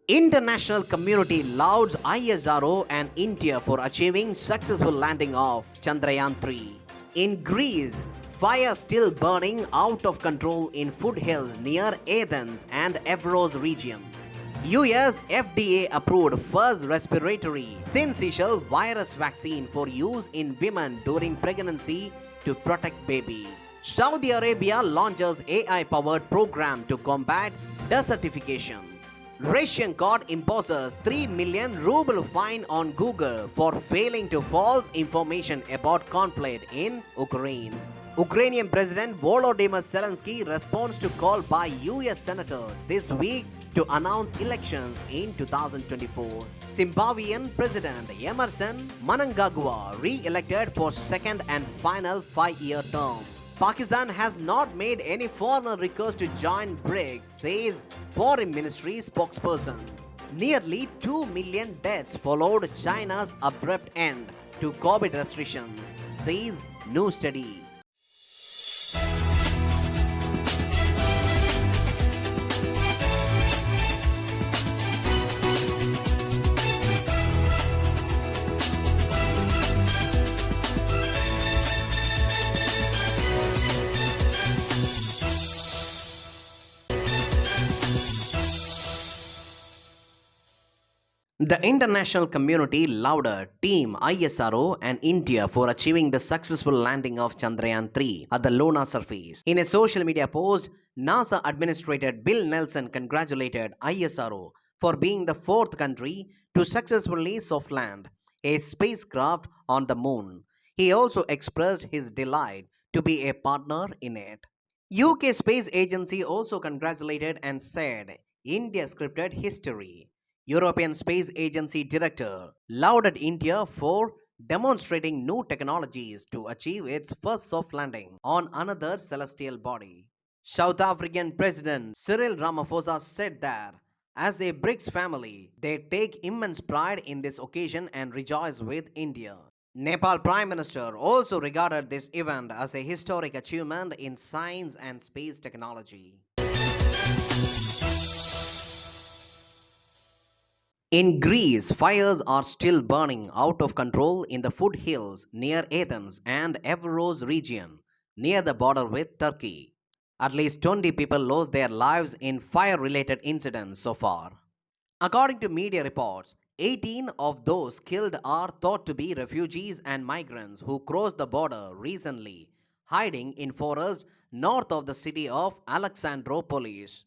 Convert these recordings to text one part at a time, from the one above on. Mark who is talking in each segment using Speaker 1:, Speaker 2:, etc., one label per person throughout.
Speaker 1: International community lauds ISRO and India for achieving successful landing of Chandrayaan-3. In Greece, fire still burning out of control in foothills near Athens and Evros region. US FDA approved first respiratory syncytial virus vaccine for use in women during pregnancy to protect baby. Saudi Arabia launches AI-powered program to combat desertification. Russian court imposes 3 million ruble fine on Google for failing to false information about conflict in Ukraine. Ukrainian President Volodymyr Zelensky responds to call by US Senator this week to announce elections in 2024. Zimbabwean President Emerson Mnangagwa re-elected for second and final 5-year term. Pakistan has not made any formal request to join BRICS, says Foreign Ministry spokesperson. Nearly 2 million deaths followed China's abrupt end to COVID restrictions, says new study. The international community lauded Team ISRO and India for achieving the successful landing of Chandrayaan-3 at the lunar surface. In a social media post, NASA Administrator Bill Nelson congratulated ISRO for being the fourth country to successfully soft land a spacecraft on the moon. He also expressed his delight to be a partner in it. UK Space Agency also congratulated and said India scripted history. European Space Agency Director lauded India for demonstrating new technologies to achieve its first soft landing on another celestial body. South African President Cyril Ramaphosa said that as a BRICS family, they take immense pride in this occasion and rejoice with India. Nepal Prime Minister also regarded this event as a historic achievement in science and space technology. In Greece, fires are still burning out of control in the foothills near Athens and Evros region, near the border with Turkey. At least 20 people lost their lives in fire-related incidents so far. According to media reports, 18 of those killed are thought to be refugees and migrants who crossed the border recently, hiding in forests north of the city of Alexandroupolis.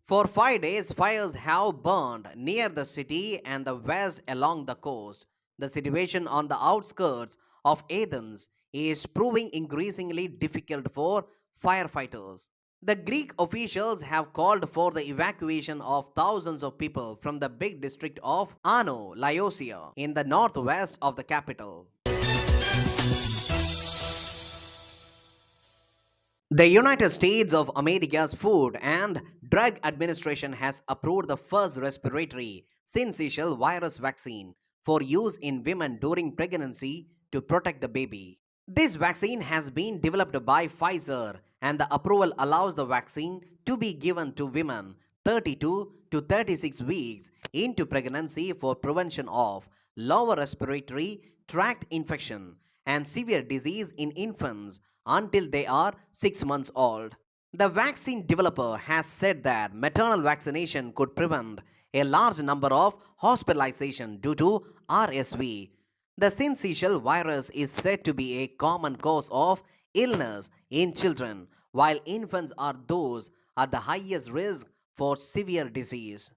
Speaker 1: For 5 days, fires have burned near the city and the west along the coast. The situation on the outskirts of Athens is proving increasingly difficult for firefighters. The Greek officials have called for the evacuation of thousands of people from the big district of Ano, Laodicea, in the northwest of the capital. The United States of America's Food and Drug Administration has approved the first respiratory syncytial virus vaccine for use in women during pregnancy to protect the baby. This vaccine has been developed by Pfizer, and the approval allows the vaccine to be given to women 32 to 36 weeks into pregnancy for prevention of lower respiratory tract infection and severe disease in infants until they are 6 months old. The vaccine developer has said that maternal vaccination could prevent a large number of hospitalization due to RSV. The syncytial virus is said to be a common cause of illness in children, while infants are those at the highest risk for severe disease.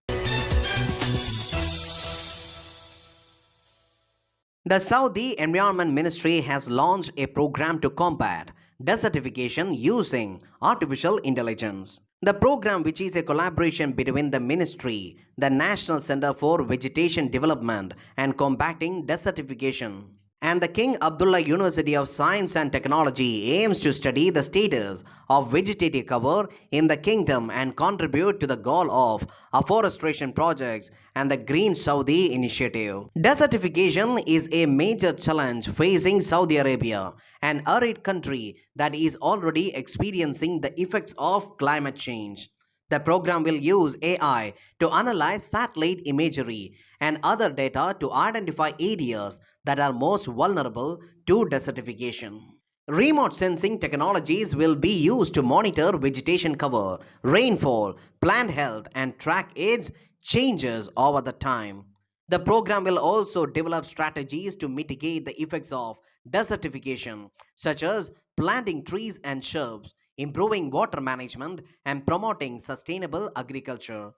Speaker 1: The Saudi Environment Ministry has launched a program to combat desertification using artificial intelligence. The program, which is a collaboration between the ministry, the National Center for Vegetation Development and Combating Desertification, and the King Abdullah University of Science and Technology, aims to study the status of vegetative cover in the kingdom and contribute to the goal of afforestation projects and the Green Saudi initiative. Desertification is a major challenge facing Saudi Arabia, an arid country that is already experiencing the effects of climate change. The program will use AI to analyze satellite imagery and other data to identify areas that are most vulnerable to desertification. Remote sensing technologies will be used to monitor vegetation cover, rainfall, plant health, and track its changes over the time. The program will also develop strategies to mitigate the effects of desertification, such as planting trees and shrubs, improving water management, and promoting sustainable agriculture.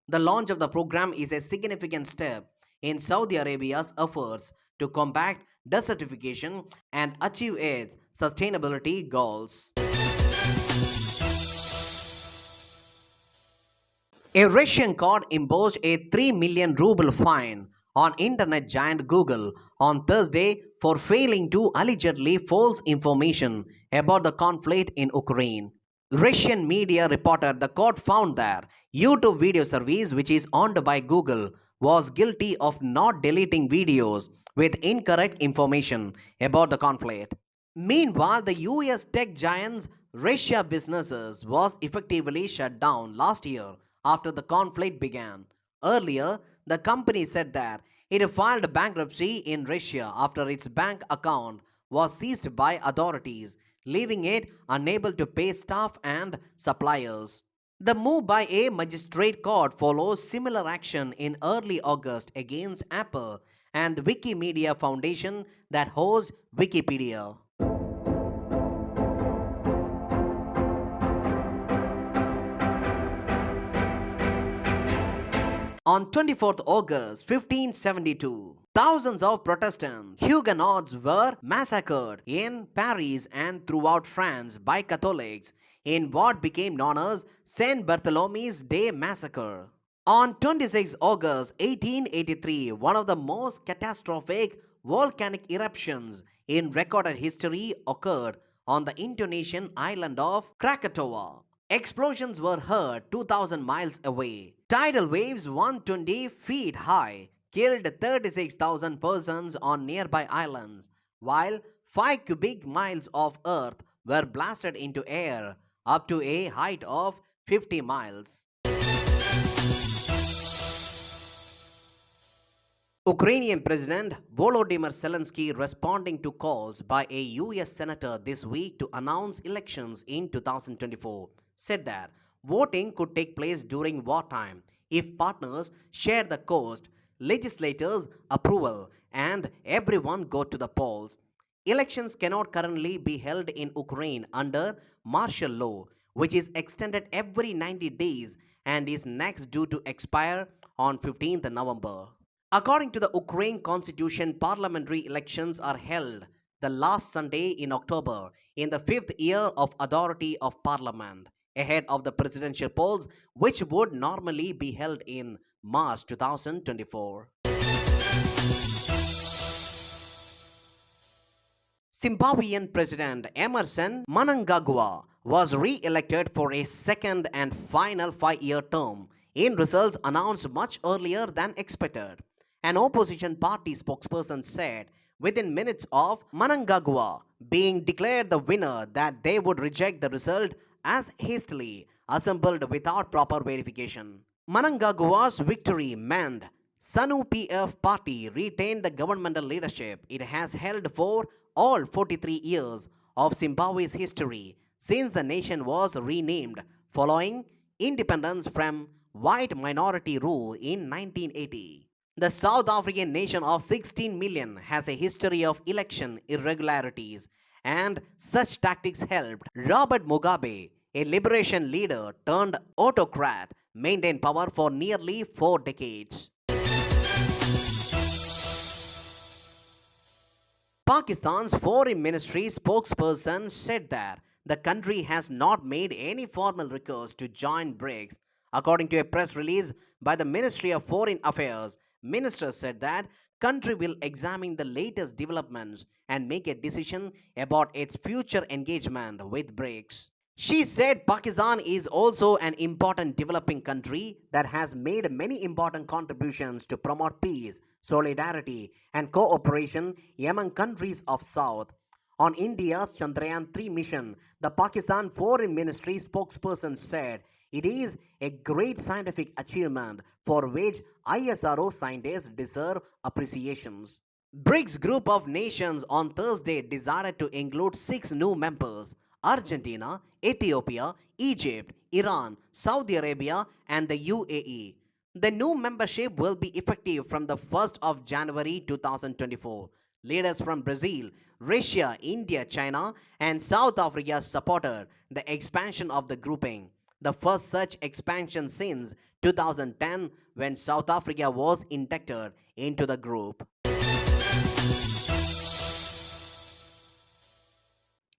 Speaker 1: The launch of the program is a significant step in Saudi Arabia's efforts to combat desertification and achieve its sustainability goals. A Russian court imposed a 3 million ruble fine on internet giant Google on Thursday for failing to allegedly false information about the conflict in Ukraine. Russian media reported the court found that YouTube video service, which is owned by Google, was guilty of not deleting videos with incorrect information about the conflict. Meanwhile, the US tech giant's Russia businesses was effectively shut down last year after the conflict began. Earlier, the company said that it filed bankruptcy in Russia after its bank account was seized by authorities, leaving it unable to pay staff and suppliers. The move by a magistrate court follows similar action in early August against Apple and the Wikimedia Foundation that hosts Wikipedia. On 24th August 1572, thousands of Protestant Huguenots were massacred in Paris and throughout France by Catholics in what became known as Saint Bartholomew's Day Massacre. On 26 August 1883, one of the most catastrophic volcanic eruptions in recorded history occurred on the Indonesian island of Krakatoa. Explosions were heard 2,000 miles away. Tidal waves 120 feet high killed 36,000 persons on nearby islands, while 5 cubic miles of earth were blasted into air up to a height of 50 miles. Ukrainian President Volodymyr Zelensky, responding to calls by a US senator this week to announce elections in 2024, said that voting could take place during wartime if partners share the cost, legislators' approval, and everyone go to the polls. Elections cannot currently be held in Ukraine under martial law, which is extended every 90 days and is next due to expire on 15th November. According to the Ukraine constitution, parliamentary elections are held the last Sunday in October in the 5th year of authority of parliament, ahead of the presidential polls, which would normally be held in March 2024. Zimbabwean President Emerson Mnangagwa was re-elected for a second and final 5-year term in results announced much earlier than expected. An opposition party spokesperson said within minutes of Mnangagwa being declared the winner that they would reject the result as hastily assembled without proper verification. Mnangagwa's victory meant ZANU-PF party retained the governmental leadership it has held for all 43 years of Zimbabwe's history since the nation was renamed following independence from white minority rule in 1980. The South African nation of 16 million has a history of election irregularities, and such tactics helped Robert Mugabe, a liberation leader turned autocrat, maintain power for nearly 4 decades. Pakistan's foreign ministry spokesperson said that the country has not made any formal recourse to join BRICS. According to a press release by the Ministry of Foreign Affairs, minister said that country will examine the latest developments and make a decision about its future engagement with BRICS. She said Pakistan is also an important developing country that has made many important contributions to promote peace, solidarity, and cooperation among countries of South. On India's Chandrayaan-3 mission, the Pakistan Foreign Ministry spokesperson said It is a great scientific achievement for which ISRO scientists deserve appreciations. BRICS group of nations on Thursday decided to include 6 new members: Argentina, Ethiopia, Egypt, Iran, Saudi Arabia, and the UAE. The new membership will be effective from the 1st of January 2024. Leaders from Brazil, Russia, India, China, and South Africa supported the expansion of the grouping, the first such expansion since 2010 when South Africa was inducted into the group.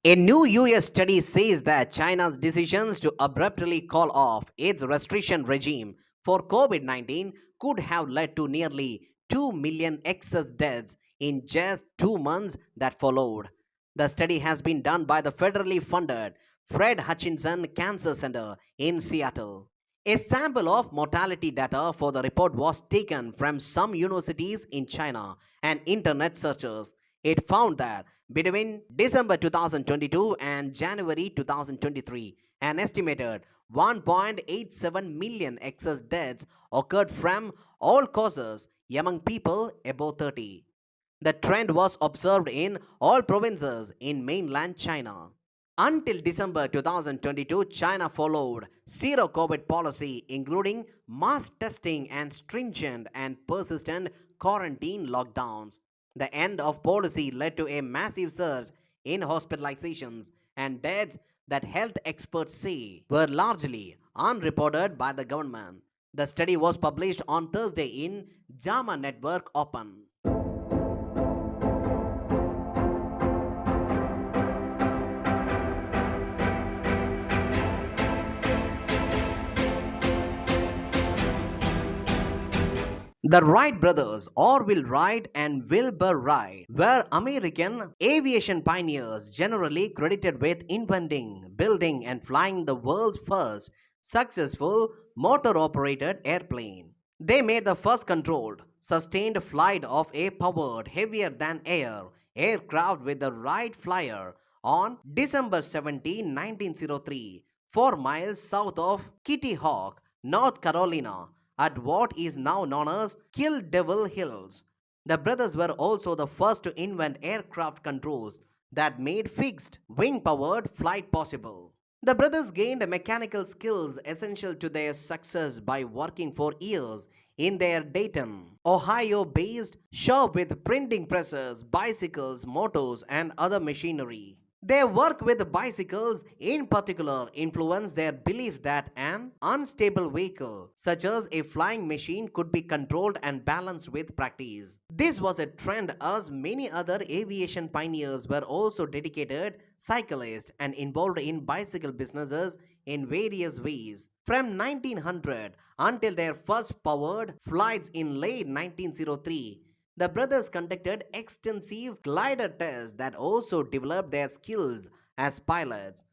Speaker 1: A new US study says that China's decisions to abruptly call off its restriction regime for COVID 19 could have led to nearly 2 million excess deaths in just 2 months that followed. The study has been done by the federally funded Fred Hutchinson Cancer Center in Seattle. A sample of mortality data for the report was taken from some universities in China and internet searches. It found that between December 2022 and January 2023, an estimated 1.87 million excess deaths occurred from all causes among people above 30. The trend was observed in all provinces in mainland China. Until December 2022, China followed zero COVID policy, including mass testing and stringent and persistent quarantine lockdowns. The end of policy led to a massive surge in hospitalizations and deaths that health experts say were largely unreported by the government. The study was published on Thursday in JAMA Network Open. The Wright brothers, Orville Wright and Wilbur Wright, were American aviation pioneers generally credited with inventing, building, and flying the world's first successful motor-operated airplane. They made the first controlled, sustained flight of a powered, heavier-than-air aircraft with the Wright Flyer on December 17, 1903, 4 miles south of Kitty Hawk, North Carolina, at what is now known as Kill Devil Hills. The brothers were also the first to invent aircraft controls that made fixed wing powered flight possible. The brothers gained mechanical skills essential to their success by working for years in their Dayton, Ohio based shop with printing presses, bicycles, motors, and other machinery. Their work with bicycles in particular influenced their belief that an unstable vehicle, such as a flying machine, could be controlled and balanced with practice. This was a trend as many other aviation pioneers were also dedicated cyclists and involved in bicycle businesses in various ways. From 1900 until their first powered flights in late 1903, the brothers conducted extensive glider tests that also developed their skills as pilots.